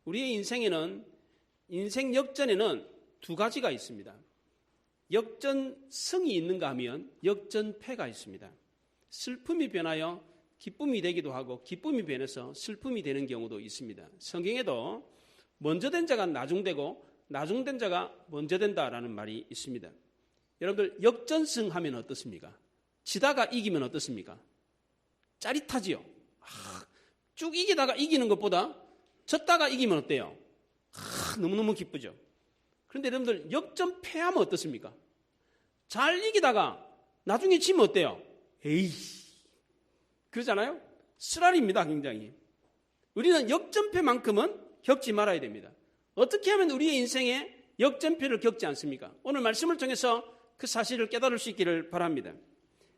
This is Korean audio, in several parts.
우리의 인생에는, 인생 역전에는 두 가지가 있습니다. 역전승이 있는가 하면 역전패가 있습니다. 슬픔이 변하여 기쁨이 되기도 하고 기쁨이 변해서 슬픔이 되는 경우도 있습니다. 성경에도 먼저 된 자가 나중되고 나중된 자가 먼저 된다라는 말이 있습니다. 여러분들 역전승 하면 어떻습니까? 지다가 이기면 어떻습니까? 짜릿하지요. 쭉 이기다가 이기는 것보다 졌다가 이기면 어때요? 너무너무 기쁘죠. 그런데 여러분들 역전패하면 어떻습니까? 잘 이기다가 나중에 지면 어때요? 에이, 그러잖아요? 쓰라립니다, 굉장히. 우리는 역전패만큼은 겪지 말아야 됩니다. 어떻게 하면 우리의 인생에 역전패를 겪지 않습니까? 오늘 말씀을 통해서 그 사실을 깨달을 수 있기를 바랍니다.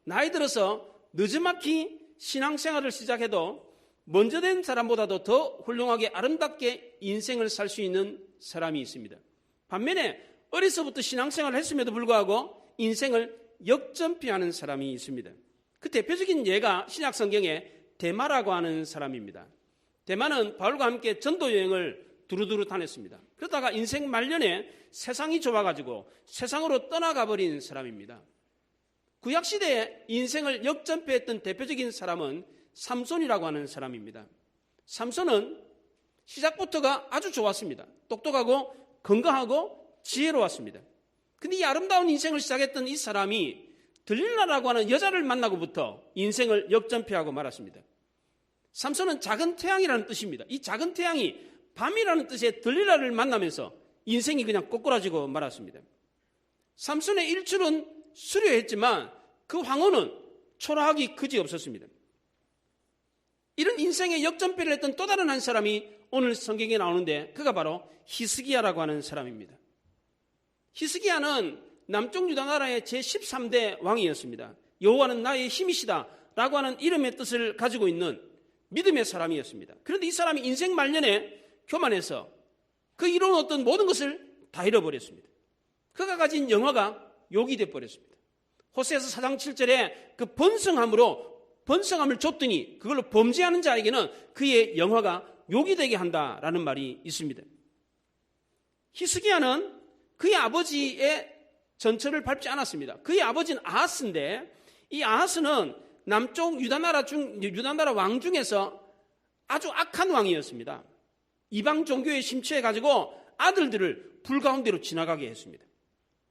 나이 들어서 늦지막히 신앙생활을 시작해도 먼저 된 사람보다도 더 훌륭하게 아름답게 인생을 살 수 있는 사람이 있습니다. 반면에 어려서부터 신앙생활을 했음에도 불구하고 인생을 역전패하는 사람이 있습니다. 그 대표적인 예가 신약 성경에 데마라고 하는 사람입니다. 데마는 바울과 함께 전도 여행을 두루두루 다녔습니다. 그러다가 인생 말년에 세상이 좋아가지고 세상으로 떠나가 버린 사람입니다. 구약시대에 인생을 역전패했던 대표적인 사람은 삼손이라고 하는 사람입니다. 삼손은 시작부터가 아주 좋았습니다. 똑똑하고 건강하고 지혜로웠습니다. 근데 이 아름다운 인생을 시작했던 이 사람이 들릴라라고 하는 여자를 만나고부터 인생을 역전패하고 말았습니다. 삼손은 작은 태양이라는 뜻입니다. 이 작은 태양이 밤이라는 뜻의 들릴라를 만나면서 인생이 그냥 꼬꾸라지고 말았습니다. 삼손의 일출은 수려했지만 그 황혼은 초라하기 그지없었습니다. 이런 인생의 역전패를 했던 또 다른 한 사람이 오늘 성경에 나오는데 그가 바로 히스기야라고 하는 사람입니다. 히스기야는 남쪽 유다 나라의 제13대 왕이었습니다. 여호와는 나의 힘이시다 라고 하는 이름의 뜻을 가지고 있는 믿음의 사람이었습니다. 그런데 이 사람이 인생 말년에 교만해서 그 이뤄놓았던 모든 것을 다 잃어버렸습니다. 그가 가진 영화가 욕이 되어버렸습니다. 호세아서 4장 7절에 그 번성함을 줬더니 그걸로 범죄하는 자에게는 그의 영화가 욕이 되게 한다라는 말이 있습니다. 히스기야는 그의 아버지의 전철을 밟지 않았습니다. 그의 아버지는 아하스인데 이 아하스는 남쪽 유다나라 왕 중에서 아주 악한 왕이었습니다. 이방 종교에 심취해가지고 아들들을 불 가운데로 지나가게 했습니다.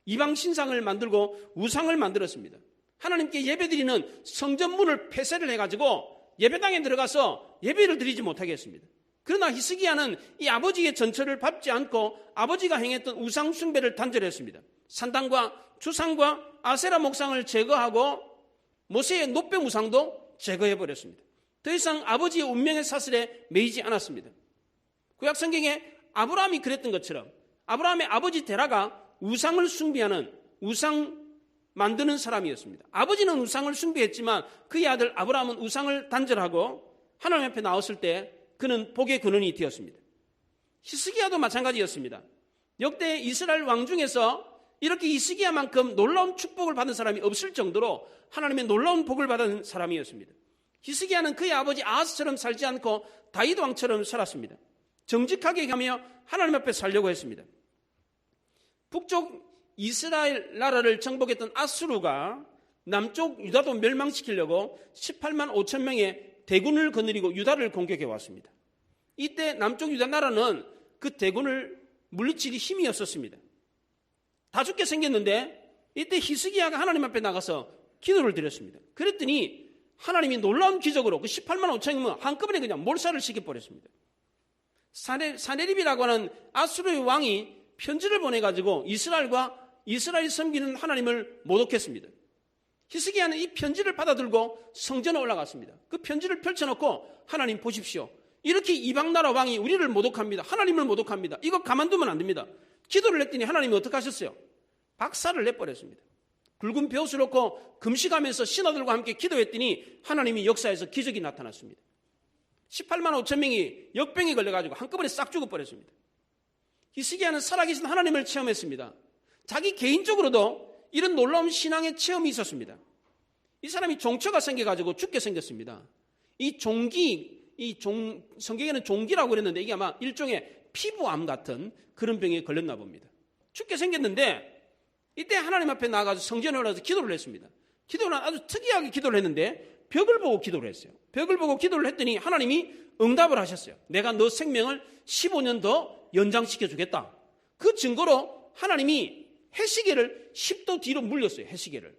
이방 신상을 만들고 우상을 만들었습니다. 하나님께 예배드리는 성전문을 폐쇄를 해가지고 예배당에 들어가서 예배를 드리지 못하게 했습니다. 그러나 히스기야는 이 아버지의 전철을 밟지 않고 아버지가 행했던 우상 숭배를 단절했습니다. 산당과 주상과 아세라 목상을 제거하고 모세의 노뱀 우상도 제거해버렸습니다. 더 이상 아버지의 운명의 사슬에 매이지 않았습니다. 구약 성경에 아브라함이 그랬던 것처럼 아브라함의 아버지 데라가 우상을 숭배하는 우상 만드는 사람이었습니다. 아버지는 우상을 숭배했지만 그의 아들 아브라함은 우상을 단절하고 하나님 앞에 나왔을 때 그는 복의 근원이 되었습니다. 히스기야도 마찬가지였습니다. 역대 이스라엘 왕 중에서 이렇게 히스기야만큼 놀라운 축복을 받은 사람이 없을 정도로 하나님의 놀라운 복을 받은 사람이었습니다. 히스기야는 그의 아버지 아하스처럼 살지 않고 다윗 왕처럼 살았습니다. 정직하게 가며 하나님 앞에 살려고 했습니다. 북쪽 이스라엘 나라를 정복했던 아수르가 남쪽 유다도 멸망시키려고 18만 5천 명의 대군을 거느리고 유다를 공격해 왔습니다. 이때 남쪽 유다 나라는 그 대군을 물리치기 힘이 없었습니다. 다 죽게 생겼는데 이때 히스기야가 하나님 앞에 나가서 기도를 드렸습니다. 그랬더니 하나님이 놀라운 기적으로 그 18만 5천 명 한꺼번에 그냥 몰살을 시켜버렸습니다. 사네립이라고 하는 아수르의 왕이 편지를 보내가지고 이스라엘 섬기는 하나님을 모독했습니다. 히스기야는 이 편지를 받아들고 성전에 올라갔습니다. 그 편지를 펼쳐놓고 하나님 보십시오. 이렇게 이방나라 왕이 우리를 모독합니다. 하나님을 모독합니다. 이거 가만두면 안 됩니다. 기도를 했더니 하나님이 어떻게 하셨어요? 박살을 내버렸습니다. 굵은 벼옷을 놓고 금식하면서 신하들과 함께 기도했더니 하나님이 역사에서 기적이 나타났습니다. 18만 5천 명이 역병에 걸려가지고 한꺼번에 싹 죽어버렸습니다. 히스기야는 살아계신 하나님을 체험했습니다. 자기 개인적으로도 이런 놀라운 신앙의 체험이 있었습니다. 이 사람이 종처가 생겨가지고 죽게 생겼습니다. 이 종기, 성경에는 종기라고 그랬는데 이게 아마 일종의 피부암 같은 그런 병에 걸렸나 봅니다. 죽게 생겼는데 이때 하나님 앞에 나가서 성전에 올라가서 기도를 했습니다. 기도를 아주 특이하게 기도를 했는데 벽을 보고 기도를 했어요. 벽을 보고 기도를 했더니 하나님이 응답을 하셨어요. 내가 너 생명을 15년 더 연장시켜 주겠다. 그 증거로 하나님이 해시계를 10도 뒤로 물렸어요. 해시계를.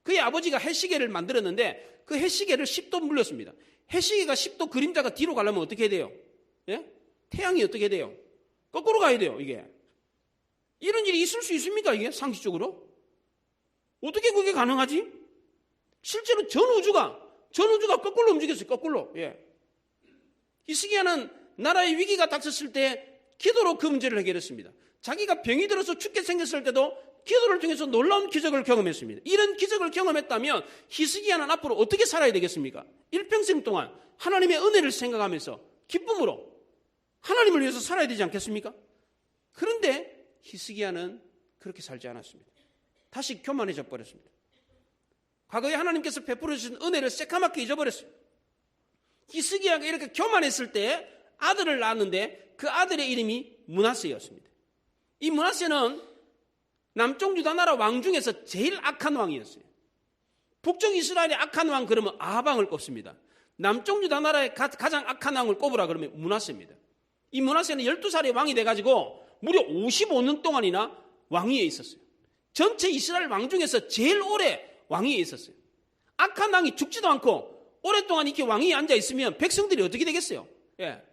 그의 아버지가 해시계를 만들었는데 그 해시계를 10도 물렸습니다. 해시계가 10도 그림자가 뒤로 가려면 어떻게 해야 돼요? 예? 태양이 어떻게 돼요? 거꾸로 가야 돼요. 이게. 이런 일이 있을 수 있습니까? 이게 상식적으로? 어떻게 그게 가능하지? 실제로 전 우주가 거꾸로 움직였어요. 거꾸로. 예. 히스기야는 나라의 위기가 닥쳤을 때 기도로 그 문제를 해결했습니다. 자기가 병이 들어서 죽게 생겼을 때도 기도를 통해서 놀라운 기적을 경험했습니다. 이런 기적을 경험했다면 히스기야는 앞으로 어떻게 살아야 되겠습니까? 일평생 동안 하나님의 은혜를 생각하면서 기쁨으로 하나님을 위해서 살아야 되지 않겠습니까? 그런데 히스기야는 그렇게 살지 않았습니다. 다시 교만해져 버렸습니다. 과거에 하나님께서 베풀어 주신 은혜를 새까맣게 잊어버렸어요. 히스기야가 이렇게 교만했을 때 아들을 낳았는데 그 아들의 이름이 므낫세였습니다. 이 므낫세는 남쪽 유다 나라 왕 중에서 제일 악한 왕이었어요. 북쪽 이스라엘의 악한 왕 그러면 아합왕을 꼽습니다. 남쪽 유다 나라의 가장 악한 왕을 꼽으라 그러면 므낫세입니다. 이 므낫세는 12살의 왕이 돼가지고 무려 55년 동안이나 왕위에 있었어요. 전체 이스라엘 왕 중에서 제일 오래 왕위에 있었어요. 악한 왕이 죽지도 않고 오랫동안 이렇게 왕위에 앉아 있으면 백성들이 어떻게 되겠어요? 예.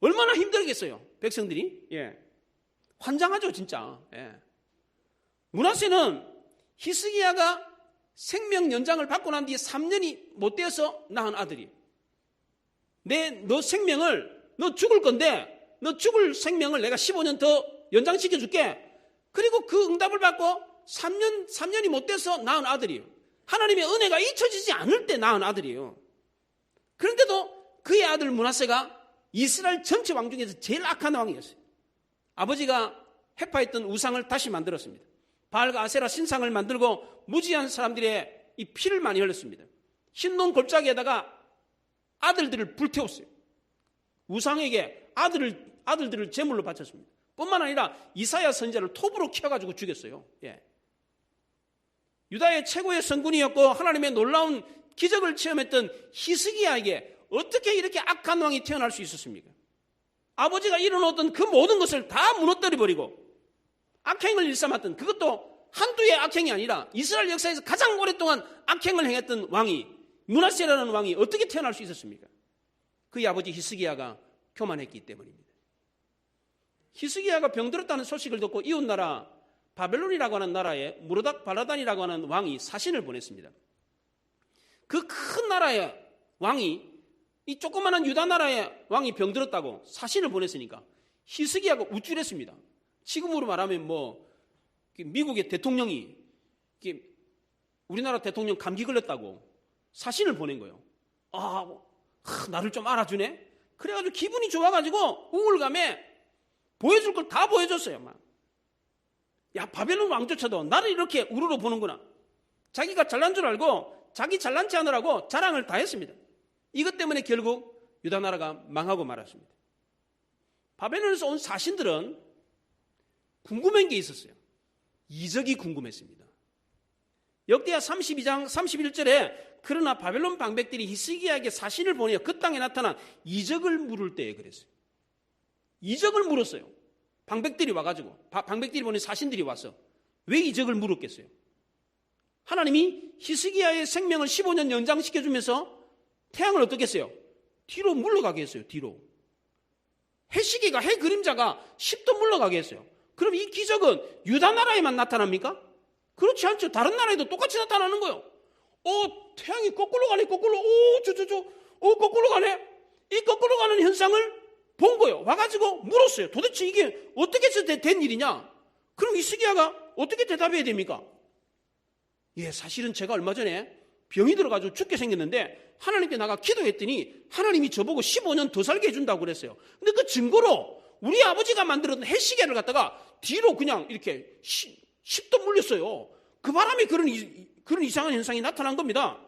얼마나 힘들겠어요, 백성들이? 예. 환장하죠, 진짜. 예. 므낫세는 히스기야가 생명 연장을 받고 난 뒤에 3년이 못 되어서 낳은 아들이에요. 너 생명을, 너 죽을 건데, 너 죽을 생명을 내가 15년 더 연장시켜 줄게. 그리고 그 응답을 받고 3년이 못 돼서 낳은 아들이에요. 하나님의 은혜가 잊혀지지 않을 때 낳은 아들이에요. 그런데도 그의 아들 므낫세가 이스라엘 전체 왕 중에서 제일 악한 왕이었어요. 아버지가 해파했던 우상을 다시 만들었습니다. 바알과 아세라 신상을 만들고 무지한 사람들의 이 피를 많이 흘렸습니다. 흰농 골짜기에다가 아들들을 불태웠어요. 우상에게 아들들을 제물로 바쳤습니다. 뿐만 아니라 이사야 선지자를 톱으로 켜가지고 죽였어요. 예. 유다의 최고의 성군이었고 하나님의 놀라운 기적을 체험했던 히스기야에게 어떻게 이렇게 악한 왕이 태어날 수 있었습니까? 아버지가 이뤄놓았던 그 모든 것을 다 무너뜨려버리고 악행을 일삼았던, 그것도 한두의 악행이 아니라 이스라엘 역사에서 가장 오랫동안 악행을 행했던 왕이, 므낫세라는 왕이 어떻게 태어날 수 있었습니까? 그의 아버지 히스기야가 교만했기 때문입니다. 히스기야가 병들었다는 소식을 듣고 이웃나라 바벨론이라고 하는 나라에 무르닥 발라단이라고 하는 왕이 사신을 보냈습니다. 그 큰 나라의 왕이, 이 조그마한 유다 나라의 왕이 병들었다고 사신을 보냈으니까 히스기야가 우쭐했습니다. 지금으로 말하면 미국의 대통령이 우리나라 대통령 감기 걸렸다고 사신을 보낸 거예요. 나를 좀 알아주네. 그래가지고 기분이 좋아가지고 우울감에 보여줄 걸 다 보여줬어요. 야, 바벨론 왕조차도 나를 이렇게 우르르 보는구나. 자기가 잘난 줄 알고 자기 잘난 체 하느라고 자랑을 다 했습니다. 이것 때문에 결국 유다 나라가 망하고 말았습니다. 바벨론에서 온 사신들은 궁금한 게 있었어요. 이적이 궁금했습니다. 역대하 32장 31절에 그러나 바벨론 방백들이 히스기야에게 사신을 보내어 그 땅에 나타난 이적을 물을 때에 그랬어요. 이적을 물었어요. 방백들이 와가지고, 방백들이 보낸 사신들이 와서 왜 이적을 물었겠어요? 하나님이 히스기야의 생명을 15년 연장시켜주면서 태양을 어떻게 했어요? 뒤로 물러가게 했어요. 뒤로. 해시계가, 해 그림자가 10도 물러가게 했어요. 그럼 이 기적은 유다 나라에만 나타납니까? 그렇지 않죠. 다른 나라에도 똑같이 나타나는 거예요. 태양이 거꾸로 가네. 거꾸로. 거꾸로 가네. 이 거꾸로 가는 현상을 본 거예요. 와가지고 물었어요. 도대체 이게 어떻게 해서 된 일이냐? 그럼 히스기야가 어떻게 대답해야 됩니까? 사실은 제가 얼마 전에 병이 들어가지고 죽게 생겼는데 하나님께 나가 기도했더니 하나님이 저보고 15년 더 살게 해준다고 그랬어요. 근데 그 증거로 우리 아버지가 만들었던 해시계를 갖다가 뒤로 그냥 이렇게 10도 물렸어요. 그 바람에 그런 이상한 현상이 나타난 겁니다.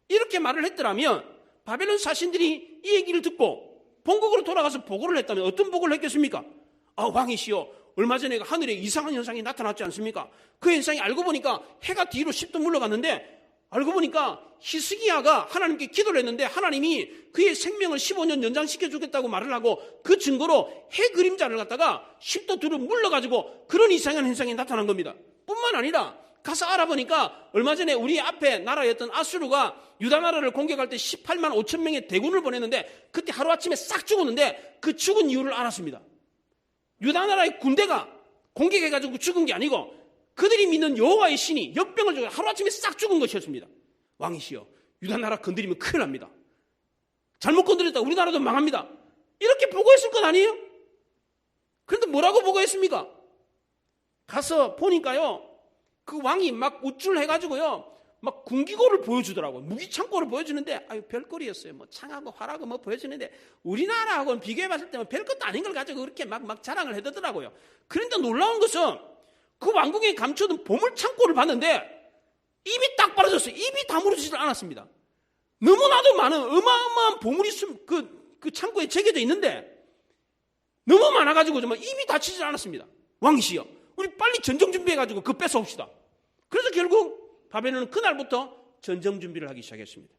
이렇게 말을 했더라면 바벨론 사신들이 이 얘기를 듣고 본국으로 돌아가서 보고를 했다면 어떤 보고를 했겠습니까? 왕이시여, 얼마 전에 하늘에 이상한 현상이 나타났지 않습니까? 그 현상이 알고 보니까 해가 뒤로 10도 물러갔는데 알고 보니까 히스기야가 하나님께 기도를 했는데 하나님이 그의 생명을 15년 연장시켜 주겠다고 말을 하고 그 증거로 해 그림자를 갖다가 10도 뒤로 물러가지고 그런 이상한 현상이 나타난 겁니다. 뿐만 아니라 가서 알아보니까 얼마 전에 우리 앞에 나라였던 아수르가 유다 나라를 공격할 때 18만 5천 명의 대군을 보냈는데 그때 하루아침에 싹 죽었는데 그 죽은 이유를 알았습니다. 유다 나라의 군대가 공격해가지고 죽은 게 아니고 그들이 믿는 여호와의 신이 역병을 주고 하루아침에 싹 죽은 것이었습니다. 왕이시여, 유다 나라 건드리면 큰일 납니다. 잘못 건드렸다 우리나라도 망합니다. 이렇게 보고했을 것 아니에요? 그런데 뭐라고 보고했습니까? 가서 보니까요, 그 왕이 막 우쭐해가지고요, 막 군기고를 보여주더라고요. 무기창고를 보여주는데 별거리였어요. 뭐 창하고 활하고 뭐 보여주는데 우리나라하고는 비교해봤을 때는 별것도 아닌 걸 가지고 그렇게 막 자랑을 해대더라고요. 그런데 놀라운 것은 그 왕궁에 감춰둔 보물창고를 봤는데 입이 딱 벌어졌어요. 입이 다물어지질 않았습니다. 너무나도 많은 어마어마한 보물이 그 창고에 새겨져 있는데 너무 많아가지고 정말 입이 닫히질 않았습니다. 왕이시여, 우리 빨리 전쟁 준비해가지고 그거 뺏어옵시다. 그래서 결국 바벨론은 그날부터 전쟁 준비를 하기 시작했습니다.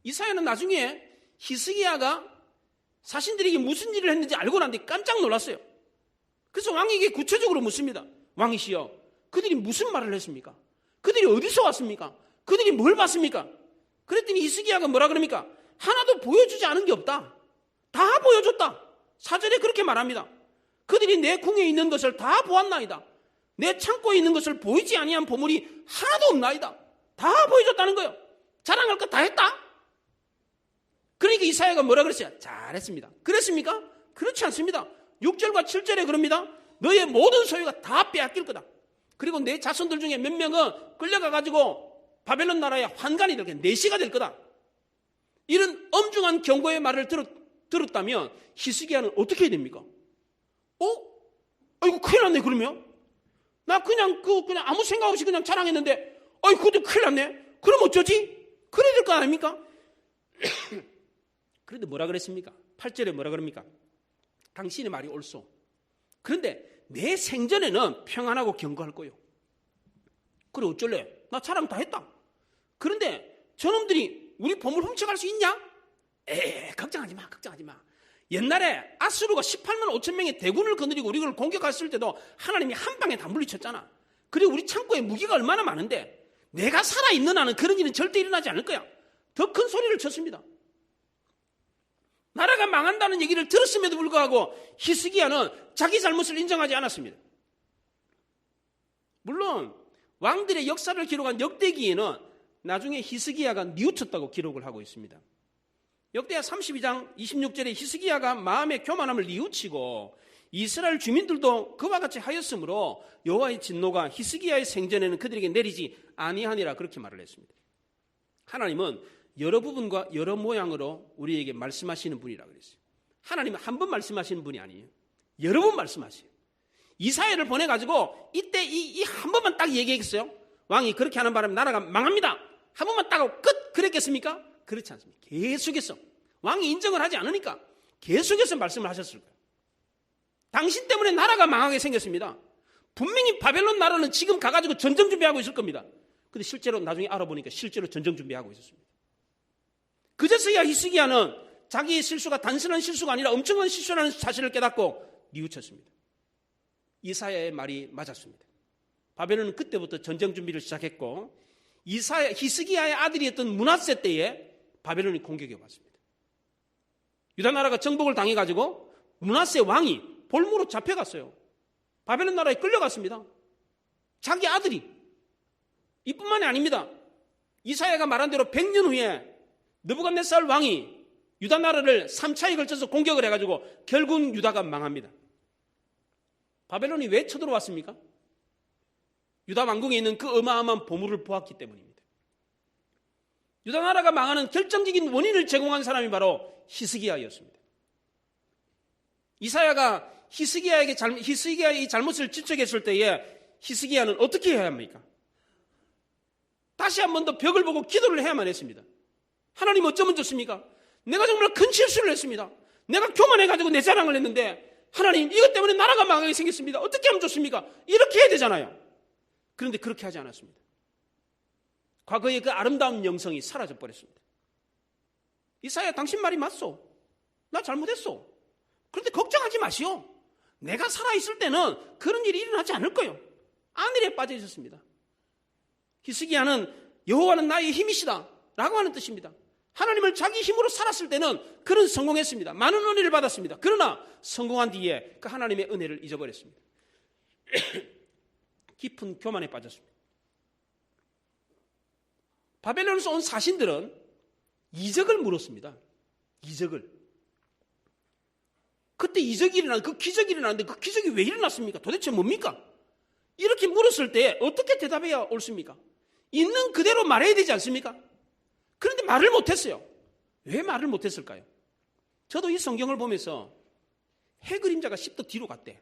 이사야는 나중에 히스기야가 자신들에게 무슨 일을 했는지 알고 난 뒤에 깜짝 놀랐어요. 그래서 왕에게 구체적으로 묻습니다. 왕이시여, 그들이 무슨 말을 했습니까? 그들이 어디서 왔습니까? 그들이 뭘 봤습니까? 그랬더니 히스기야가 뭐라 그럽니까? 하나도 보여주지 않은 게 없다. 다 보여줬다. 사절에 그렇게 말합니다. 그들이 내 궁에 있는 것을 다 보았나이다. 내 창고에 있는 것을 보이지 아니한 보물이 하나도 없나이다. 다 보여줬다는 거예요. 자랑할 것 다 했다. 그러니까 이사야가 뭐라 그랬어요? 잘했습니다. 그랬습니까? 그렇지 않습니다. 6절과 7절에 그럽니다. 너의 모든 소유가 다 빼앗길 거다. 그리고 내 자손들 중에 몇 명은 끌려가가지고 바벨론 나라의 환관이 될 거다. 내시가 될 거다. 이런 엄중한 경고의 말을 들었다면 히스기야는 어떻게 해야 됩니까? 아이고 큰일 났네. 그러면 나 그냥 아무 생각 없이 그냥 자랑했는데 그것도 큰일 났네. 그럼 어쩌지? 그래야 될 거 아닙니까? 그런데 뭐라 그랬습니까? 8절에 뭐라 그럽니까? 당신의 말이 옳소. 그런데 내 생전에는 평안하고 견고할 거요. 그래 어쩔래? 나 자랑 다 했다. 그런데 저놈들이 우리 보물 훔쳐갈 수 있냐? 걱정하지 마. 옛날에 아수르가 18만 5천 명의 대군을 건드리고 우리를 공격했을 때도 하나님이 한 방에 다 물리쳤잖아. 그리고 우리 창고에 무기가 얼마나 많은데 내가 살아있는 한은 그런 일은 절대 일어나지 않을 거야. 더 큰 소리를 쳤습니다. 나라가 망한다는 얘기를 들었음에도 불구하고 히스기야는 자기 잘못을 인정하지 않았습니다. 물론 왕들의 역사를 기록한 역대기에는 나중에 히스기야가 뉘우쳤다고 기록을 하고 있습니다. 역대하 32장 26절에 히스기야가 마음의 교만함을 뉘우치고 이스라엘 주민들도 그와 같이 하였으므로 여호와의 진노가 히스기야의 생전에는 그들에게 내리지 아니하니라 그렇게 말을 했습니다. 하나님은 여러 부분과 여러 모양으로 우리에게 말씀하시는 분이라고 그랬어요. 하나님은 한 번 말씀하시는 분이 아니에요. 여러 번 말씀하세요. 이사야를 보내가지고 이때 이 한 번만 딱 얘기했어요. 왕이 그렇게 하는 바람에 나라가 망합니다. 한 번만 딱 하고 끝! 그랬겠습니까? 그렇지 않습니다. 계속해서 왕이 인정을 하지 않으니까 계속해서 말씀을 하셨을 거예요. 당신 때문에 나라가 망하게 생겼습니다. 분명히 바벨론 나라는 지금 가가지고 전쟁 준비하고 있을 겁니다. 근데 실제로 나중에 알아보니까 실제로 전쟁 준비하고 있었습니다. 그제서야 히스기야는 자기의 실수가 단순한 실수가 아니라 엄청난 실수라는 사실을 깨닫고 뉘우쳤습니다. 이사야의 말이 맞았습니다. 바벨론은 그때부터 전쟁 준비를 시작했고 히스기야의 아들이었던 므낫세 때에 바벨론이 공격해 왔습니다. 유다 나라가 정복을 당해가지고 므낫세 왕이 볼모로 잡혀갔어요. 바벨론 나라에 끌려갔습니다. 자기 아들이. 이뿐만이 아닙니다. 이사야가 말한 대로 100년 후에 느부갓네살 왕이 유다 나라를 3차에 걸쳐서 공격을 해가지고 결국 유다가 망합니다. 바벨론이 왜 쳐들어왔습니까? 유다 왕궁에 있는 그 어마어마한 보물을 보았기 때문입니다. 유다 나라가 망하는 결정적인 원인을 제공한 사람이 바로 히스기야였습니다. 이사야가 히스기야의 잘못을 지적했을 때에 히스기야는 어떻게 해야 합니까? 다시 한 번 더 벽을 보고 기도를 해야만 했습니다. 하나님 어쩌면 좋습니까? 내가 정말 큰 실수를 했습니다. 내가 교만해가지고 내 자랑을 했는데 하나님 이것 때문에 나라가 망하게 생겼습니다. 어떻게 하면 좋습니까? 이렇게 해야 되잖아요. 그런데 그렇게 하지 않았습니다. 과거의 그 아름다운 영성이 사라져 버렸습니다. 이사야 당신 말이 맞소. 나 잘못했어. 그런데 걱정하지 마시오. 내가 살아있을 때는 그런 일이 일어나지 않을 거예요. 안일에 빠져 있었습니다. 히스기야는 여호와는 나의 힘이시다 라고 하는 뜻입니다. 하나님을 자기 힘으로 살았을 때는 그는 성공했습니다. 많은 은혜를 받았습니다. 그러나 성공한 뒤에 그 하나님의 은혜를 잊어버렸습니다. 깊은 교만에 빠졌습니다. 바벨론에서 온 사신들은 이적을 물었습니다. 이적을. 그때 이적이 일어나는 그 기적이 일어나는데 그 기적이 왜 일어났습니까? 도대체 뭡니까? 이렇게 물었을 때 어떻게 대답해야 옳습니까? 있는 그대로 말해야 되지 않습니까? 그런데 말을 못했어요. 왜 말을 못했을까요? 저도 이 성경을 보면서 해 그림자가 10도 뒤로 갔대.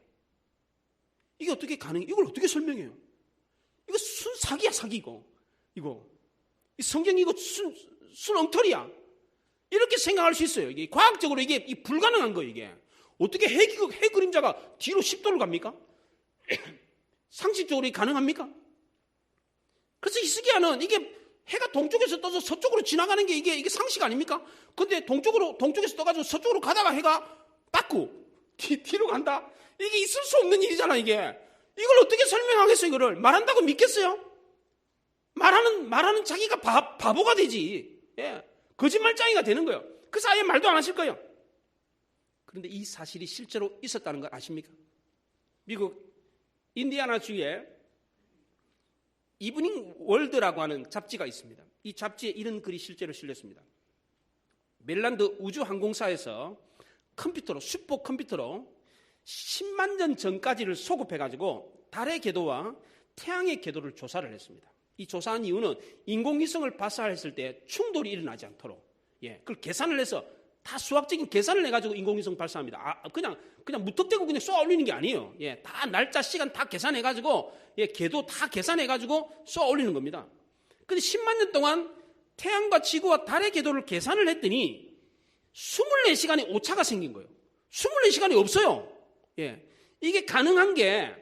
이게 어떻게 가능해? 이걸 어떻게 설명해요? 이거 순 사기야, 사기고. 이거. 이 성경이 이거 순 엉터리야. 이렇게 생각할 수 있어요. 이게 과학적으로 이게 불가능한 거예요, 이게. 어떻게 해 그림자가 뒤로 10도를 갑니까? 상식적으로 가능합니까? 그래서 히스기야는 이게 해가 동쪽에서 떠서 서쪽으로 지나가는 게 이게 상식 아닙니까? 근데 동쪽에서 떠가지고 서쪽으로 가다가 해가 빠꾸 뒤로 간다? 이게 있을 수 없는 일이잖아, 이게. 이걸 어떻게 설명하겠어요, 이거를? 말한다고 믿겠어요? 말하는 자기가 바보가 되지. 예. 거짓말장이가 되는 거예요. 그래서 아예 말도 안 하실 거예요. 그런데 이 사실이 실제로 있었다는 걸 아십니까? 미국 인디애나주에 이브닝 월드라고 하는 잡지가 있습니다. 이 잡지에 이런 글이 실제로 실렸습니다. 멜란드 우주항공사에서 슈퍼 컴퓨터로 10만 년 전까지를 소급해가지고 달의 궤도와 태양의 궤도를 조사를 했습니다. 이 조사한 이유는 인공위성을 발사했을 때 충돌이 일어나지 않도록, 그걸 계산을 해서 다 수학적인 계산을 해가지고 인공위성 발사합니다. 그냥 무턱대고 그냥 쏘아 올리는 게 아니에요. 다 날짜, 시간 다 계산해가지고, 궤도 다 계산해가지고 쏘아 올리는 겁니다. 근데 10만 년 동안 태양과 지구와 달의 궤도를 계산을 했더니 24시간의 오차가 생긴 거예요. 24시간이 없어요. 이게 가능한 게,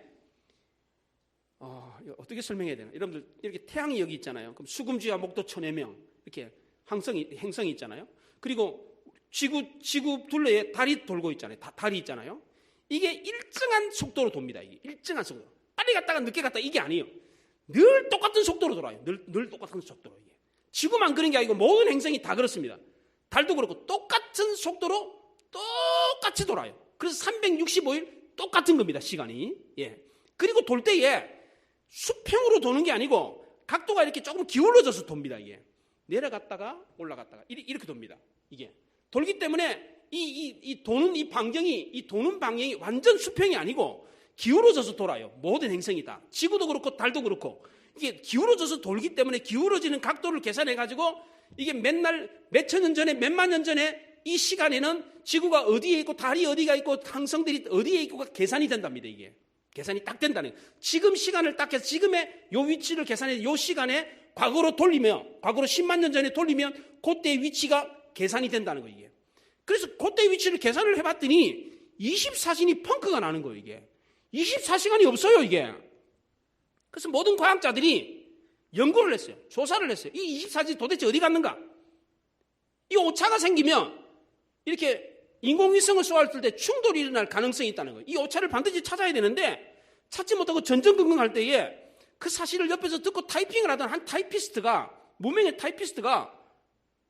어떻게 설명해야 되나? 여러분들, 이렇게 태양이 여기 있잖아요. 그럼 수금주와 목도 천해명, 이렇게 행성이 있잖아요. 그리고 지구 둘레에 달이 돌고 있잖아요. 달이 있잖아요. 이게 일정한 속도로 돕니다. 이게 일정한 속도. 빨리 갔다가 늦게 갔다가 이게 아니에요. 늘 똑같은 속도로 돌아요. 늘 똑같은 속도로. 이게. 지구만 그런 게 아니고 모든 행성이 다 그렇습니다. 달도 그렇고 똑같은 속도로 똑같이 돌아요. 그래서 365일 똑같은 겁니다. 시간이. 그리고 돌 때에 수평으로 도는 게 아니고 각도가 이렇게 조금 기울어져서 돕니다. 이게. 내려갔다가 올라갔다가 이렇게 돕니다. 이게. 돌기 때문에 이 도는 방향이 완전 수평이 아니고 기울어져서 돌아요. 모든 행성이 다. 지구도 그렇고 달도 그렇고. 이게 기울어져서 돌기 때문에 기울어지는 각도를 계산해가지고 이게 맨날 몇천 년 전에, 몇만 년 전에 이 시간에는 지구가 어디에 있고 달이 어디가 있고 항성들이 어디에 있고가 계산이 된답니다. 이게. 계산이 딱 된다는 거예요. 지금 시간을 딱 해서 지금의 요 위치를 계산해서 요 시간에 과거로 10만 년 전에 돌리면 그때의 위치가 계산이 된다는 거예요. 이게. 그래서 그때의 위치를 계산을 해봤더니 24시간이 펑크가 나는 거예요. 이게. 24시간이 없어요. 이게. 그래서 모든 과학자들이 연구를 했어요. 조사를 했어요. 이 24시간이 도대체 어디 갔는가? 이 오차가 생기면 이렇게 인공위성을 쏘았을 때 충돌이 일어날 가능성이 있다는 거예요. 이 오차를 반드시 찾아야 되는데 찾지 못하고 전전긍긍할 때에 그 사실을 옆에서 듣고 타이핑을 하던 한 무명의 타이피스트가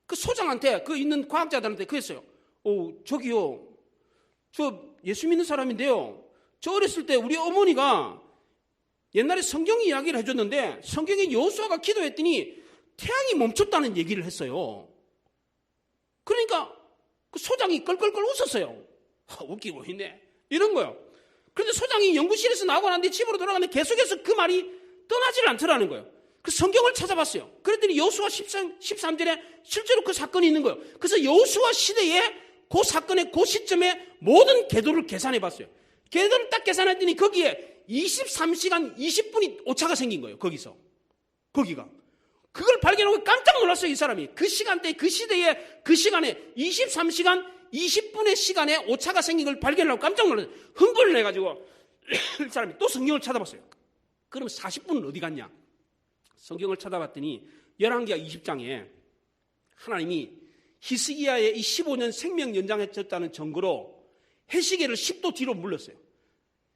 그 소장한테, 그 있는 과학자들한테 그랬어요. 저기요. 저 예수 믿는 사람인데요. 저 어렸을 때 우리 어머니가 옛날에 성경 이야기를 해줬는데 성경에 여호수아가 기도했더니 태양이 멈췄다는 얘기를 했어요. 그러니까 그 소장이 껄껄껄 웃었어요. 웃기고 있네. 이런 거요. 그런데 소장이 연구실에서 나오고 난 뒤에 집으로 돌아가는데 계속해서 그 말이 떠나질 않더라는 거예요. 그 성경을 찾아봤어요. 그랬더니 여호수아 13절에 실제로 그 사건이 있는 거예요. 그래서 여호수아 시대에 그 사건의 그 시점에 모든 궤도를 계산해 봤어요. 궤도를 딱 계산했더니 거기에 23시간 20분이 오차가 생긴 거예요. 거기가. 그걸 발견하고 깜짝 놀랐어요, 이 사람이. 그 시간대, 그 시대에, 그 시간에 23시간 20분의 시간에 오차가 생긴 걸 발견하고 깜짝 놀랐어요. 흥분을 해가지고 이 사람이 또 성경을 찾아봤어요. 그럼 40분은 어디 갔냐? 성경을 찾아봤더니 열왕기하 20장에 하나님이 히스기야의 이 15년 생명 연장해줬다는 증거로 해시계를 10도 뒤로 물렀어요.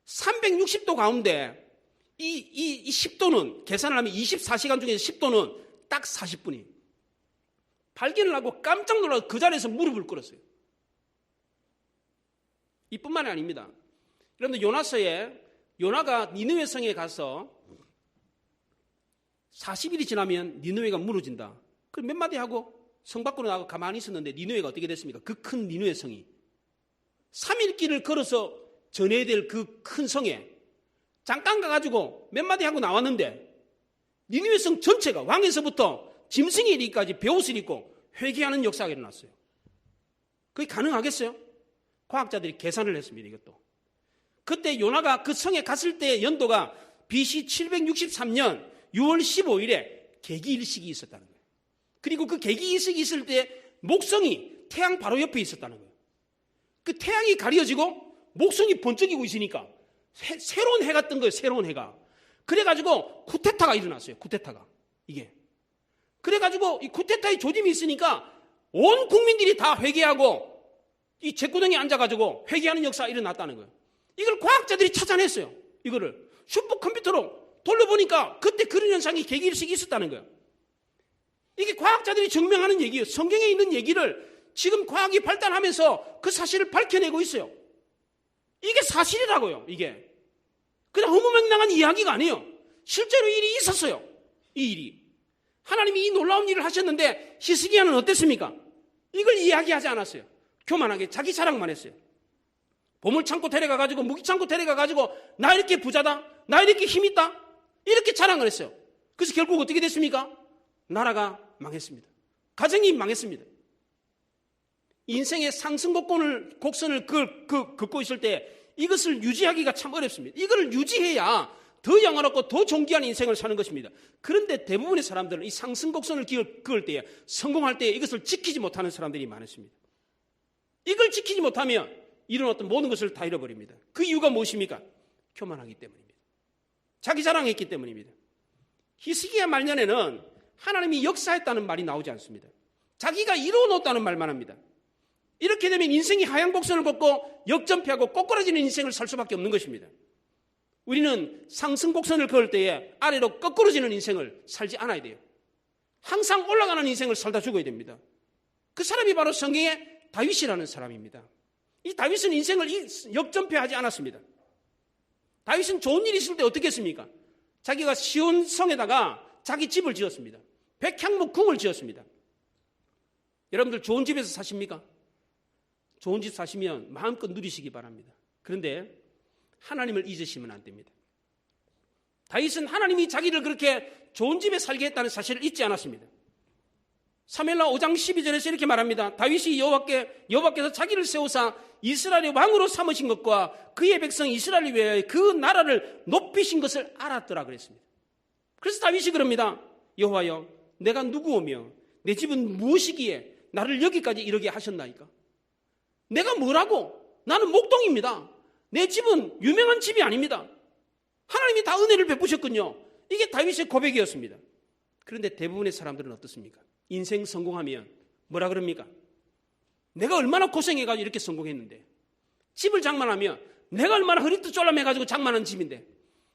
360도 가운데 이 10도는 계산을 하면 24시간 중에서 10도는 딱 40분이에요. 발견을 하고 깜짝 놀라서 그 자리에서 무릎을 꿇었어요. 이뿐만이 아닙니다. 여러분들 요나서에 요나가 니느웨 성에 가서 40일이 지나면 니느웨가 무너진다. 그럼 몇 마디 하고 성 밖으로 나가고 가만히 있었는데 니느웨가 어떻게 됐습니까? 그 큰 니느웨 성이 3일 길을 걸어서 전해야 될 그 큰 성에 잠깐 가가지고 몇 마디 하고 나왔는데 니느웨 성 전체가 왕에서부터 짐승에 이르기까지 베옷을 입고 회개하는 역사가 일어났어요. 그게 가능하겠어요? 과학자들이 계산을 했습니다. 이것도. 그때 요나가 그 성에 갔을 때 연도가 BC 763년 6월 15일에 계기일식이 있었다는 거예요. 그리고 그 계기일식이 있을 때 목성이 태양 바로 옆에 있었다는 거예요. 그 태양이 가려지고 목성이 번쩍이고 있으니까 새로운 해가 뜬 거예요. 새로운 해가. 그래가지고 쿠데타가 일어났어요. 쿠데타가. 이게. 그래가지고 이 쿠데타의 조짐이 있으니까 온 국민들이 다 회개하고 이 잭구덩이에 앉아가지고 회개하는 역사가 일어났다는 거예요. 이걸 과학자들이 찾아냈어요. 이거를 슈퍼컴퓨터로 돌려보니까 그때 그런 현상이 계기일식이 있었다는 거예요. 이게 과학자들이 증명하는 얘기예요. 성경에 있는 얘기를 지금 과학이 발달하면서 그 사실을 밝혀내고 있어요. 이게 사실이라고요. 이게 그냥 허무맹랑한 이야기가 아니에요. 실제로 일이 있었어요. 이 일이. 하나님이 이 놀라운 일을 하셨는데 히스기야는 어땠습니까? 이걸 이야기하지 않았어요. 교만하게 자기 자랑만 했어요. 보물창고 데려가가지고 무기창고 데려가가지고 나 이렇게 부자다, 나 이렇게 힘있다 이렇게 자랑을 했어요. 그래서 결국 어떻게 됐습니까? 나라가 망했습니다. 가정이 망했습니다. 인생의 곡선을 긋고 있을 때 이것을 유지하기가 참 어렵습니다. 이걸 유지해야 더 영화롭고 더 존귀한 인생을 사는 것입니다. 그런데 대부분의 사람들은 이 상승곡선을 그을 때에 성공할 때에 이것을 지키지 못하는 사람들이 많습니다. 이걸 지키지 못하면 이런 어떤 모든 것을 다 잃어버립니다. 그 이유가 무엇입니까? 교만하기 때문입니다. 자기 자랑했기 때문입니다. 히스기야 말년에는 하나님이 역사했다는 말이 나오지 않습니다. 자기가 이루어놓았다는 말만 합니다. 이렇게 되면 인생이 하향 곡선을 걷고 역전패하고 꼬꾸라지는 인생을 살 수밖에 없는 것입니다. 우리는 상승 곡선을 그을 때에 아래로 거꾸러지는 인생을 살지 않아야 돼요. 항상 올라가는 인생을 살다 죽어야 됩니다. 그 사람이 바로 성경의 다윗이라는 사람입니다. 이 다윗은 인생을 역전패하지 않았습니다. 다윗은 좋은 일이 있을 때 어떻게 했습니까? 자기가 시온 성에다가 자기 집을 지었습니다. 백향목 궁을 지었습니다. 여러분들 좋은 집에서 사십니까? 좋은 집 사시면 마음껏 누리시기 바랍니다. 그런데 하나님을 잊으시면 안 됩니다. 다윗은 하나님이 자기를 그렇게 좋은 집에 살게 했다는 사실을 잊지 않았습니다. 사무엘하 5장 12절에서 이렇게 말합니다. 다윗이 여호와께서 자기를 세우사 이스라엘의 왕으로 삼으신 것과 그의 백성 이스라엘을 위하여 그 나라를 높이신 것을 알았더라 그랬습니다. 그래서 다윗이 그럽니다. 여호와여, 내가 누구오며 내 집은 무엇이기에 나를 여기까지 이르게 하셨나이까? 내가 뭐라고? 나는 목동입니다. 내 집은 유명한 집이 아닙니다. 하나님이 다 은혜를 베푸셨군요. 이게 다윗의 고백이었습니다. 그런데 대부분의 사람들은 어떻습니까? 인생 성공하면 뭐라 그럽니까? 내가 얼마나 고생해가지고 이렇게 성공했는데, 집을 장만하면 내가 얼마나 허리도 쫄라매가지고 장만한 집인데,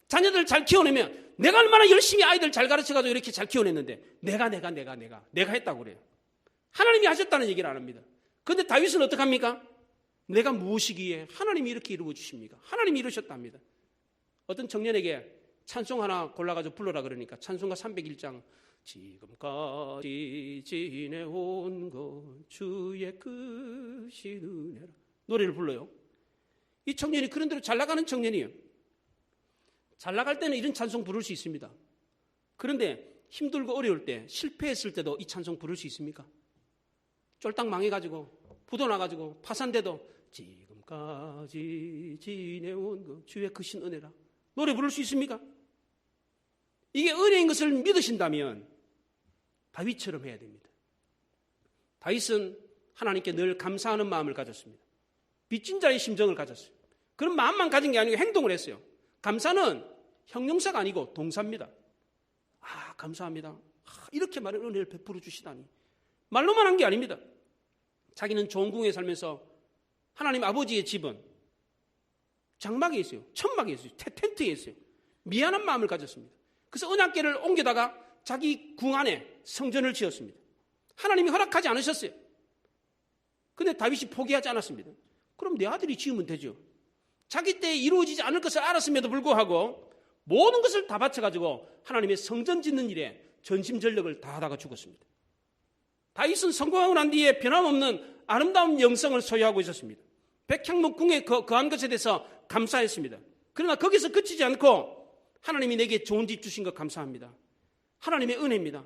자녀들 잘 키워내면 내가 얼마나 열심히 아이들 잘 가르쳐가지고 이렇게 잘 키워냈는데, 내가 했다고 그래요. 하나님이 하셨다는 얘기를 안 합니다. 그런데 다윗은 어떡합니까? 내가 무엇이기에 하나님이 이렇게 이루어 주십니까? 하나님이 이루셨답니다. 어떤 청년에게 찬송 하나 골라가지고 불러라 그러니까 찬송가 301장 지금까지 지내온 것 주의 크신 은혜라 노래를 불러요. 이 청년이 그런 대로 잘 나가는 청년이에요. 잘 나갈 때는 이런 찬송 부를 수 있습니다. 그런데 힘들고 어려울 때 실패했을 때도 이 찬송 부를 수 있습니까? 쫄딱 망해가지고 부도 나가지고 파산돼도 지금까지 지내온 것 주의 크신 은혜라 노래 부를 수 있습니까? 이게 은혜인 것을 믿으신다면 다윗처럼 해야 됩니다. 다윗은 하나님께 늘 감사하는 마음을 가졌습니다. 빚진 자의 심정을 가졌어요. 그런 마음만 가진 게 아니고 행동을 했어요. 감사는 형용사가 아니고 동사입니다. 감사합니다. 이렇게 많은 은혜를 베풀어 주시다니. 말로만 한 게 아닙니다. 자기는 좋은 궁에 살면서 하나님 아버지의 집은 장막에 있어요. 천막에 있어요. 텐트에 있어요. 미안한 마음을 가졌습니다. 그래서 언약궤를 옮겨다가 자기 궁 안에 성전을 지었습니다. 하나님이 허락하지 않으셨어요. 근데 다윗이 포기하지 않았습니다. 그럼 내 아들이 지으면 되죠. 자기 때에 이루어지지 않을 것을 알았음에도 불구하고 모든 것을 다 바쳐가지고 하나님의 성전 짓는 일에 전심전력을 다하다가 죽었습니다. 다윗은 성공하고 난 뒤에 변함없는 아름다운 영성을 소유하고 있었습니다. 백향목 궁에 거한 것에 대해서 감사했습니다. 그러나 거기서 그치지 않고 하나님이 내게 좋은 집 주신 것 감사합니다. 하나님의 은혜입니다.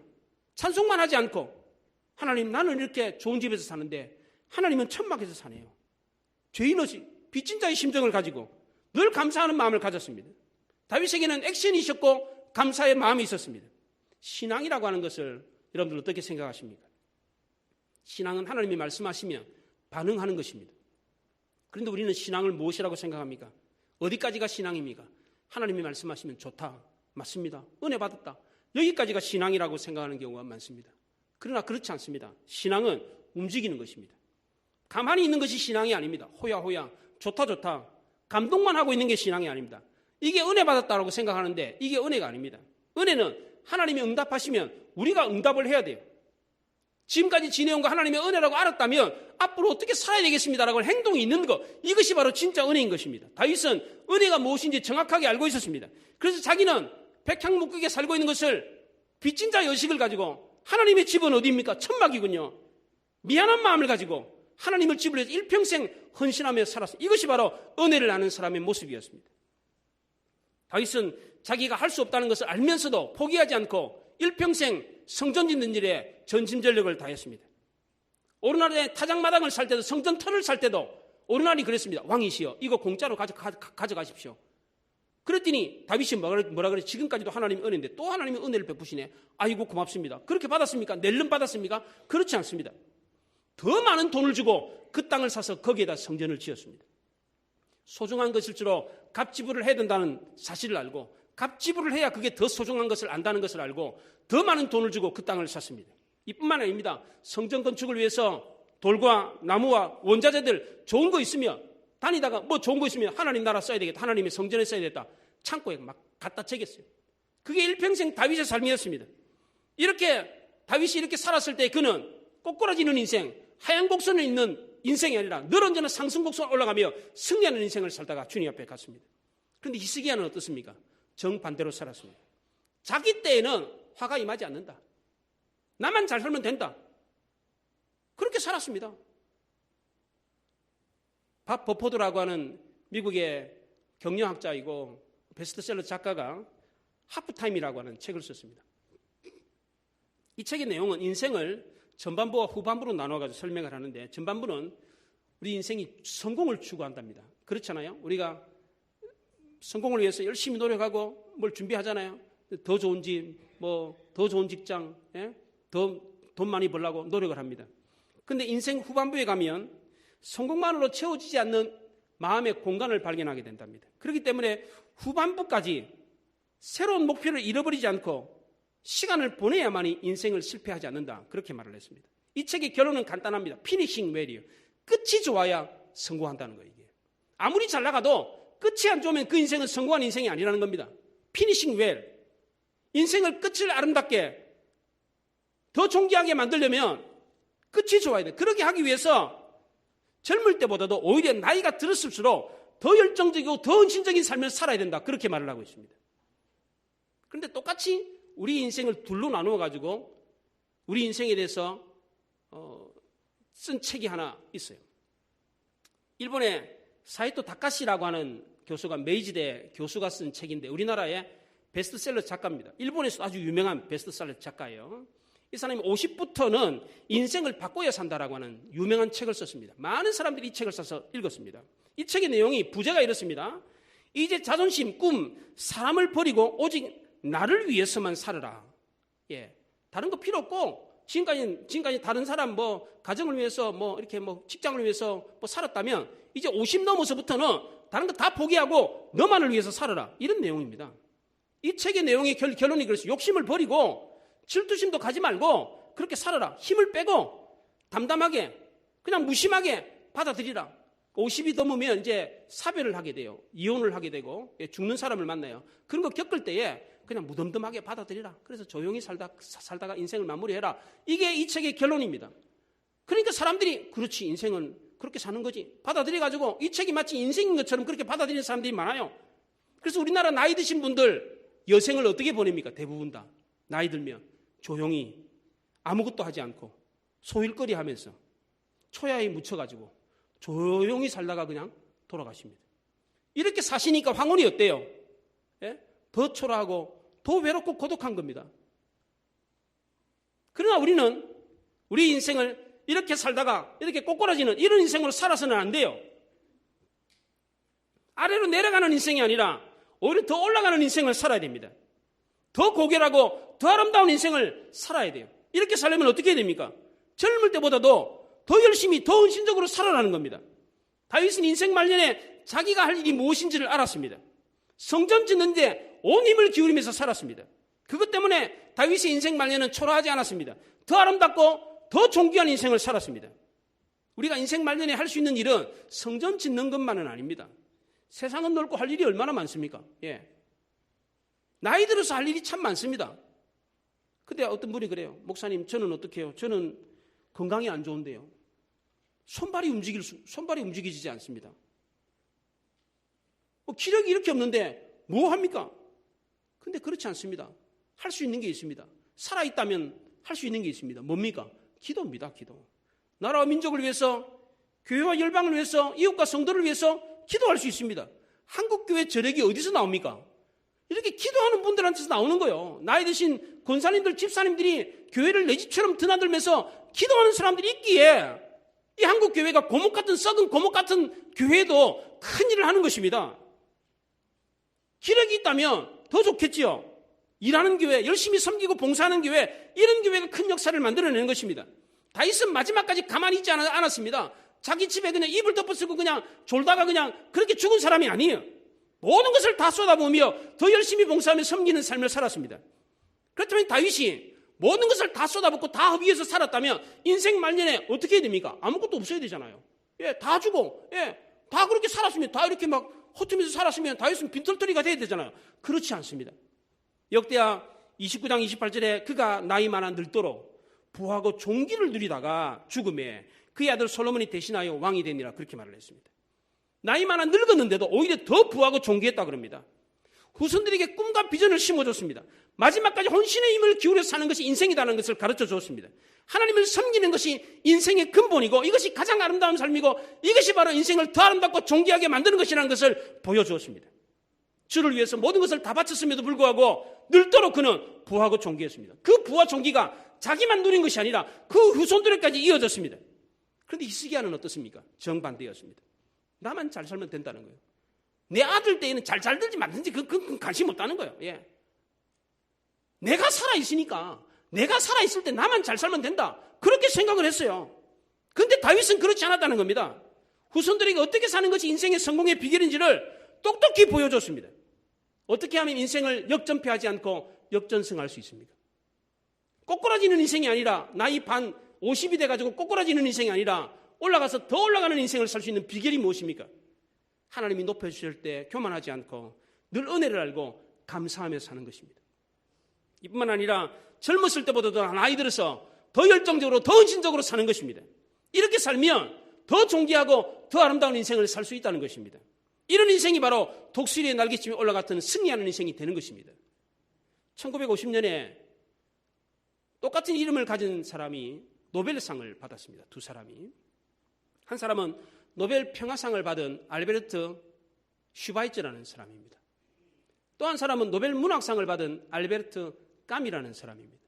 찬송만 하지 않고 하나님, 나는 이렇게 좋은 집에서 사는데 하나님은 천막에서 사네요. 죄인의 빚진 자의 심정을 가지고 늘 감사하는 마음을 가졌습니다. 다윗에게는 액션이 있었고 감사의 마음이 있었습니다. 신앙이라고 하는 것을 여러분들 어떻게 생각하십니까? 신앙은 하나님이 말씀하시면 반응하는 것입니다. 그런데 우리는 신앙을 무엇이라고 생각합니까? 어디까지가 신앙입니까? 하나님이 말씀하시면 좋다, 맞습니다, 은혜 받았다, 여기까지가 신앙이라고 생각하는 경우가 많습니다. 그러나 그렇지 않습니다. 신앙은 움직이는 것입니다. 가만히 있는 것이 신앙이 아닙니다. 호야호야, 좋다, 감동만 하고 있는 게 신앙이 아닙니다. 이게 은혜 받았다고 생각하는데 이게 은혜가 아닙니다. 은혜는 하나님이 응답하시면 우리가 응답을 해야 돼요. 지금까지 지내온 거 하나님의 은혜라고 알았다면 앞으로 어떻게 살아야 되겠습니다라고 행동이 있는 것, 이것이 바로 진짜 은혜인 것입니다. 다윗은 은혜가 무엇인지 정확하게 알고 있었습니다. 그래서 자기는 백향목국에 살고 있는 것을 빚진 자의 의식을 가지고 하나님의 집은 어디입니까? 천막이군요. 미안한 마음을 가지고 하나님을 집을 위해서 일평생 헌신하며 살았습니다. 이것이 바로 은혜를 아는 사람의 모습이었습니다. 다윗은 자기가 할 수 없다는 것을 알면서도 포기하지 않고 일평생 성전 짓는 일에 전심전력을 다했습니다. 오르날에 타작마당을 살 때도, 성전 터를 살 때도 오르날이 그랬습니다. 왕이시여, 이거 공짜로 가져가십시오. 그랬더니 다윗이 뭐라 그래? 지금까지도 하나님의 은혜인데 또 하나님의 은혜를 베푸시네. 아이고 고맙습니다. 그렇게 받았습니까? 낼름 받았습니까? 그렇지 않습니다. 더 많은 돈을 주고 그 땅을 사서 거기에다 성전을 지었습니다. 소중한 것일수록 갑지불을 해야 된다는 사실을 알고, 갑지불을 해야 그게 더 소중한 것을 안다는 것을 알고 더 많은 돈을 주고 그 땅을 샀습니다. 이뿐만 아닙니다. 성전 건축을 위해서 돌과 나무와 원자재들 좋은 거 있으면 다니다가 뭐 좋은 거 있으면 하나님 나라 써야 되겠다, 하나님의 성전에 써야 되겠다, 창고에 막 갖다 채겠어요. 그게 일평생 다윗의 삶이었습니다. 이렇게 다윗이 이렇게 살았을 때 그는 꼬꾸라지는 인생, 하얀 곡선에 있는 인생이 아니라 늘 언제나 상승 곡선 올라가며 승리하는 인생을 살다가 주님 앞에 갔습니다. 그런데 히스기야는 어떻습니까? 정반대로 살았습니다. 자기 때에는 화가 임하지 않는다, 나만 잘 살면 된다, 그렇게 살았습니다. 밥 버포드라고 하는 미국의 경영학자이고 베스트셀러 작가가 하프타임이라고 하는 책을 썼습니다. 이 책의 내용은 인생을 전반부와 후반부로 나눠가지고 설명을 하는데, 전반부는 우리 인생이 성공을 추구한답니다. 그렇잖아요. 우리가 성공을 위해서 열심히 노력하고 뭘 준비하잖아요. 더 좋은 집, 더 좋은 직장, 더 돈 많이 벌려고 노력을 합니다. 그런데 인생 후반부에 가면 성공만으로 채워지지 않는 마음의 공간을 발견하게 된답니다. 그렇기 때문에 후반부까지 새로운 목표를 잃어버리지 않고 시간을 보내야만이 인생을 실패하지 않는다, 그렇게 말을 했습니다. 이 책의 결론은 간단합니다. 피니싱 웰이에요. 끝이 좋아야 성공한다는 거예요. 이게 아무리 잘 나가도 끝이 안 좋으면 그 인생은 성공한 인생이 아니라는 겁니다. 피니싱 웰. 인생을 끝을 아름답게 더 존귀하게 만들려면 끝이 좋아야 돼. 그렇게 하기 위해서 젊을 때보다도 오히려 나이가 들었을수록 더 열정적이고 더 헌신적인 삶을 살아야 된다, 그렇게 말을 하고 있습니다. 그런데 똑같이 우리 인생을 둘로 나누어 가지고 우리 인생에 대해서 쓴 책이 하나 있어요. 일본의 사이토 다카시라고 하는 교수가, 메이지대 교수가 쓴 책인데 우리나라의 베스트셀러 작가입니다. 일본에서 아주 유명한 베스트셀러 작가예요. 이 사람이 50부터는 인생을 바꿔야 산다라고 하는 유명한 책을 썼습니다. 많은 사람들이 이 책을 사서 읽었습니다. 이 책의 내용이 부제가 이렇습니다. 이제 자존심, 꿈, 사람을 버리고 오직 나를 위해서만 살아라. 다른 거 필요 없고 지금까지 다른 사람 뭐 가정을 위해서 뭐 이렇게 뭐 직장을 위해서 뭐 살았다면 이제 50 넘어서부터는 다른 거 다 포기하고 너만을 위해서 살아라. 이런 내용입니다. 이 책의 내용의 결론이 그래서 욕심을 버리고 질투심도 가지 말고 그렇게 살아라. 힘을 빼고 담담하게 그냥 무심하게 받아들이라. 50이 넘으면 이제 사별을 하게 돼요. 이혼을 하게 되고 죽는 사람을 만나요. 그런 거 겪을 때에 그냥 무덤덤하게 받아들이라. 그래서 조용히 살다가 인생을 마무리해라. 이게 이 책의 결론입니다. 그러니까 사람들이 그렇지 인생은 그렇게 사는 거지. 받아들여가지고 이 책이 마치 인생인 것처럼 그렇게 받아들이는 사람들이 많아요. 그래서 우리나라 나이 드신 분들 여생을 어떻게 보냅니까? 대부분 다 나이 들면 조용히 아무것도 하지 않고 소일거리 하면서 초야에 묻혀가지고 조용히 살다가 그냥 돌아가십니다. 이렇게 사시니까 황혼이 어때요? 예? 더 초라하고 더 외롭고 고독한 겁니다. 그러나 우리는 우리 인생을 이렇게 살다가 이렇게 꼬꾸라지는 이런 인생으로 살아서는 안 돼요. 아래로 내려가는 인생이 아니라 오히려 더 올라가는 인생을 살아야 됩니다. 더 고결하고 더 아름다운 인생을 살아야 돼요. 이렇게 살려면 어떻게 해야 됩니까? 젊을 때보다도 더 열심히 더 헌신적으로 살아라는 겁니다. 다윗은 인생 말년에 자기가 할 일이 무엇인지를 알았습니다. 성전 짓는데 온 힘을 기울이면서 살았습니다. 그것 때문에 다윗의 인생 말년은 초라하지 않았습니다. 더 아름답고 더 존귀한 인생을 살았습니다. 우리가 인생 말년에 할 수 있는 일은 성전 짓는 것만은 아닙니다. 세상은 넓고 할 일이 얼마나 많습니까? 예. 나이 들어서 할 일이 참 많습니다. 근데 어떤 분이 그래요. 목사님, 저는 어떻게 해요? 저는 건강이 안 좋은데요. 손발이 움직이지지 않습니다. 기력이 이렇게 없는데 뭐 합니까? 근데 그렇지 않습니다. 할 수 있는 게 있습니다. 살아있다면 할 수 있는 게 있습니다. 뭡니까? 기도입니다. 기도. 나라와 민족을 위해서, 교회와 열방을 위해서, 이웃과 성도를 위해서 기도할 수 있습니다. 한국교회 절약이 어디서 나옵니까? 이렇게 기도하는 분들한테서 나오는 거예요. 나이 드신 권사님들, 집사님들이 교회를 내 집처럼 드나들면서 기도하는 사람들이 있기에 이 한국교회가 고목 같은 썩은 고목 같은 교회도 큰 일을 하는 것입니다. 기력이 있다면 더 좋겠지요. 일하는 교회, 열심히 섬기고 봉사하는 교회, 이런 교회가 큰 역사를 만들어내는 것입니다. 다윗은 마지막까지 가만히 있지 않았습니다. 자기 집에 그냥 이불 덮어쓰고 그냥 졸다가 그냥 그렇게 죽은 사람이 아니에요. 모든 것을 다 쏟아부으며 더 열심히 봉사하며 섬기는 삶을 살았습니다. 그렇다면 다윗이 모든 것을 다 쏟아붓고 다 허비해서 살았다면 인생 말년에 어떻게 해야 됩니까? 아무것도 없어야 되잖아요. 예, 다 주고, 예, 다 그렇게 살았으면, 다 이렇게 막 허투면서 살았으면 다윗은 빈털터리가 돼야 되잖아요. 그렇지 않습니다. 역대하 29장 28절에 그가 나이 많아 늙도록 부하고 존귀를 누리다가 죽음에 그의 아들 솔로몬이 대신하여 왕이 되니라 그렇게 말을 했습니다. 나이 많아 늙었는데도 오히려 더 부하고 존귀했다 그럽니다. 후손들에게 꿈과 비전을 심어줬습니다. 마지막까지 혼신의 힘을 기울여 사는 것이 인생이라는 것을 가르쳐 주었습니다. 하나님을 섬기는 것이 인생의 근본이고 이것이 가장 아름다운 삶이고 이것이 바로 인생을 더 아름답고 존귀하게 만드는 것이라는 것을 보여주었습니다. 주를 위해서 모든 것을 다 바쳤음에도 불구하고 늙도록 그는 부하고 존귀했습니다. 그 부와 존귀가 자기만 누린 것이 아니라 그 후손들에까지 이어졌습니다. 그런데 히스기야는 어떻습니까? 정반대였습니다. 나만 잘 살면 된다는 거예요. 내 아들 때에는 잘 살든지 말든지 그건 관심 없다는 거예요. 예. 내가 살아있으니까 내가 살아있을 때 나만 잘 살면 된다. 그렇게 생각을 했어요. 그런데 다윗은 그렇지 않았다는 겁니다. 후손들에게 어떻게 사는 것이 인생의 성공의 비결인지를 똑똑히 보여줬습니다. 어떻게 하면 인생을 역전패하지 않고 역전승할 수 있습니까? 꼬꾸라지는 인생이 아니라 나이 반 50이 돼가지고 꼬꾸라지는 인생이 아니라 올라가서 더 올라가는 인생을 살 수 있는 비결이 무엇입니까? 하나님이 높여주실 때 교만하지 않고 늘 은혜를 알고 감사하며 사는 것입니다. 이뿐만 아니라 젊었을 때보다도 나이 들어서 더 열정적으로 더 헌신적으로 사는 것입니다. 이렇게 살면 더 존귀하고 더 아름다운 인생을 살 수 있다는 것입니다. 이런 인생이 바로 독수리의 날개쯤에 올라갔던 승리하는 인생이 되는 것입니다. 1950년에 똑같은 이름을 가진 사람이 노벨상을 받았습니다. 두 사람이. 한 사람은 노벨 평화상을 받은 알베르트 슈바이처라는 사람입니다. 또 한 사람은 노벨 문학상을 받은 알베르트 까미라는 사람입니다.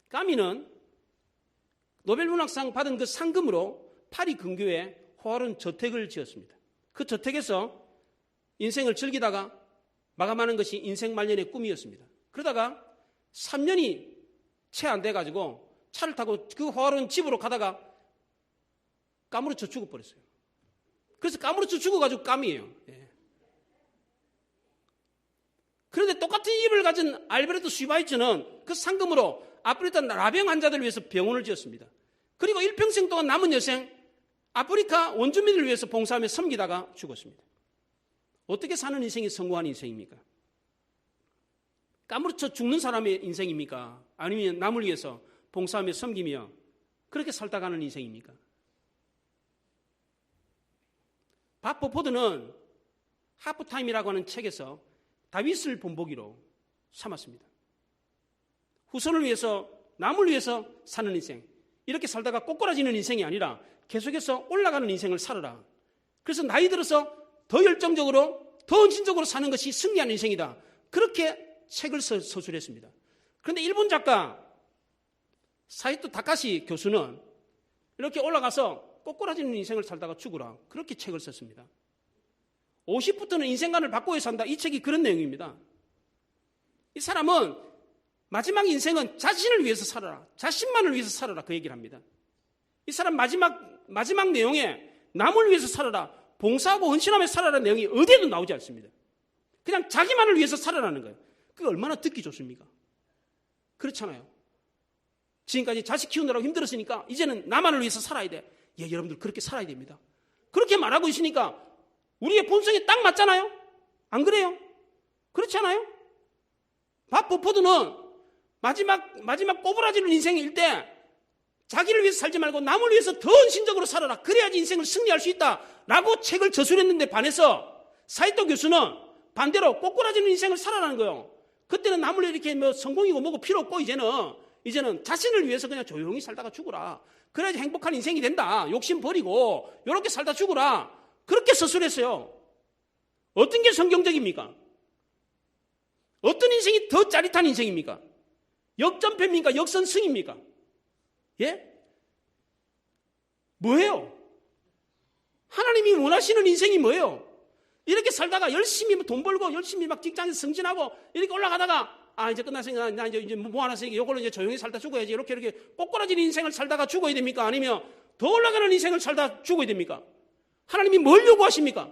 까미는 노벨 문학상 받은 그 상금으로 파리 근교에 호화로운 저택을 지었습니다. 그 저택에서 인생을 즐기다가 마감하는 것이 인생 말년의 꿈이었습니다. 그러다가 3년이 채 안 돼가지고 차를 타고 그 화로운 집으로 가다가 까무러쳐 죽어버렸어요. 그래서 까무러쳐 죽어가지고 깜이에요. 예. 그런데 똑같은 입을 가진 알베르토 슈바이처는 그 상금으로 아프리카 나라병 환자들을 위해서 병원을 지었습니다. 그리고 일평생 동안 남은 여생 아프리카 원주민을 위해서 봉사하며 섬기다가 죽었습니다. 어떻게 사는 인생이 성공한 인생입니까? 까무러쳐 죽는 사람의 인생입니까? 아니면 남을 위해서 봉사하며 섬기며 그렇게 살다 가는 인생입니까? 밥 버포드는 하프타임이라고 하는 책에서 다윗을 본보기로 삼았습니다. 후손을 위해서, 남을 위해서 사는 인생, 이렇게 살다가 꼬꾸라지는 인생이 아니라 계속해서 올라가는 인생을 살아라. 그래서 나이 들어서 더 열정적으로, 더 헌신적으로 사는 것이 승리한 인생이다. 그렇게 책을 서술했습니다. 그런데 일본 작가 사이토 다카시 교수는 이렇게 올라가서 꼬꾸라지는 인생을 살다가 죽으라. 그렇게 책을 썼습니다. 50부터는 인생관을 바꿔야 산다. 이 책이 그런 내용입니다. 이 사람은 마지막 인생은 자신을 위해서 살아라. 자신만을 위해서 살아라. 그 얘기를 합니다. 이 사람 마지막 내용에 남을 위해서 살아라. 봉사하고 헌신하며 살아라는 내용이 어디에도 나오지 않습니다. 그냥 자기만을 위해서 살아라는 거예요. 그게 얼마나 듣기 좋습니까? 그렇잖아요. 지금까지 자식 키우느라고 힘들었으니까 이제는 나만을 위해서 살아야 돼. 예, 여러분들 그렇게 살아야 됩니다. 그렇게 말하고 있으니까 우리의 본성에 딱 맞잖아요? 안 그래요? 그렇지 않아요? 밥 버포드는 마지막 꼬부라지는 인생일 때 자기를 위해서 살지 말고 남을 위해서 더 헌신적으로 살아라. 그래야지 인생을 승리할 수 있다. 라고 책을 저술했는데 반해서 사이토 교수는 반대로 꼬꾸라지는 인생을 살아라는 거예요. 그때는 남을 이렇게 뭐 성공이고 뭐고 필요 없고 이제는 자신을 위해서 그냥 조용히 살다가 죽어라. 그래야지 행복한 인생이 된다. 욕심 버리고 이렇게 살다 죽어라. 그렇게 서술했어요. 어떤 게 성경적입니까? 어떤 인생이 더 짜릿한 인생입니까? 역전패입니까? 역선승입니까? 예? 뭐예요? 하나님이 원하시는 인생이 뭐예요? 이렇게 살다가 열심히 돈 벌고 열심히 막 직장에서 승진하고 이렇게 올라가다가 이제 끝났으니까 나 이제 뭐 하나 쓰니까 이걸로 이제 조용히 살다 죽어야지. 이렇게 꼬꾸라지는 인생을 살다가 죽어야 됩니까? 아니면 더 올라가는 인생을 살다 죽어야 됩니까? 하나님이 뭘 요구하십니까?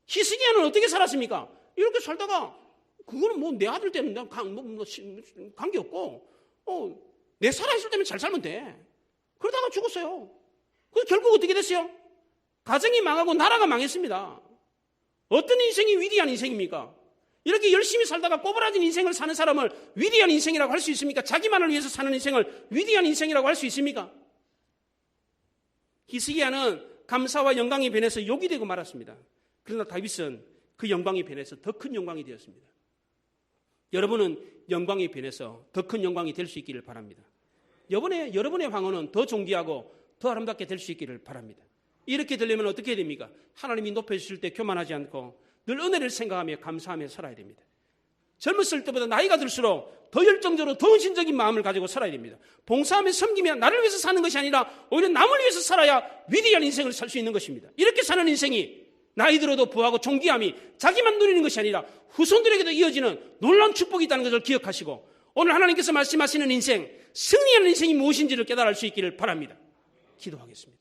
히스기야는 어떻게 살았습니까? 이렇게 살다가 그거는 뭐 내 아들 때는 관계없고 내 살아있을 때면 잘 살면 돼. 그러다가 죽었어요. 그래서 결국 어떻게 됐어요? 가정이 망하고 나라가 망했습니다. 어떤 인생이 위대한 인생입니까? 이렇게 열심히 살다가 꼬부라진 인생을 사는 사람을 위대한 인생이라고 할 수 있습니까? 자기만을 위해서 사는 인생을 위대한 인생이라고 할 수 있습니까? 히스기야는 감사와 영광이 변해서 욕이 되고 말았습니다. 그러나 다윗은 그 영광이 변해서 더 큰 영광이 되었습니다. 여러분은 영광이 변해서 더 큰 영광이 될 수 있기를 바랍니다. 여러분의 황혼은 더 존귀하고 더 아름답게 될 수 있기를 바랍니다. 이렇게 되려면 어떻게 해야 됩니까? 하나님이 높여주실 때 교만하지 않고 늘 은혜를 생각하며 감사하며 살아야 됩니다. 젊었을 때보다 나이가 들수록 더 열정적으로 더 헌신적인 마음을 가지고 살아야 됩니다. 봉사하며 섬기며 나를 위해서 사는 것이 아니라 오히려 남을 위해서 살아야 위대한 인생을 살 수 있는 것입니다. 이렇게 사는 인생이 나이 들어도 부하고 존귀함이 자기만 누리는 것이 아니라 후손들에게도 이어지는 놀라운 축복이 있다는 것을 기억하시고 오늘 하나님께서 말씀하시는 인생, 승리하는 인생이 무엇인지를 깨달을 수 있기를 바랍니다. 기도하겠습니다.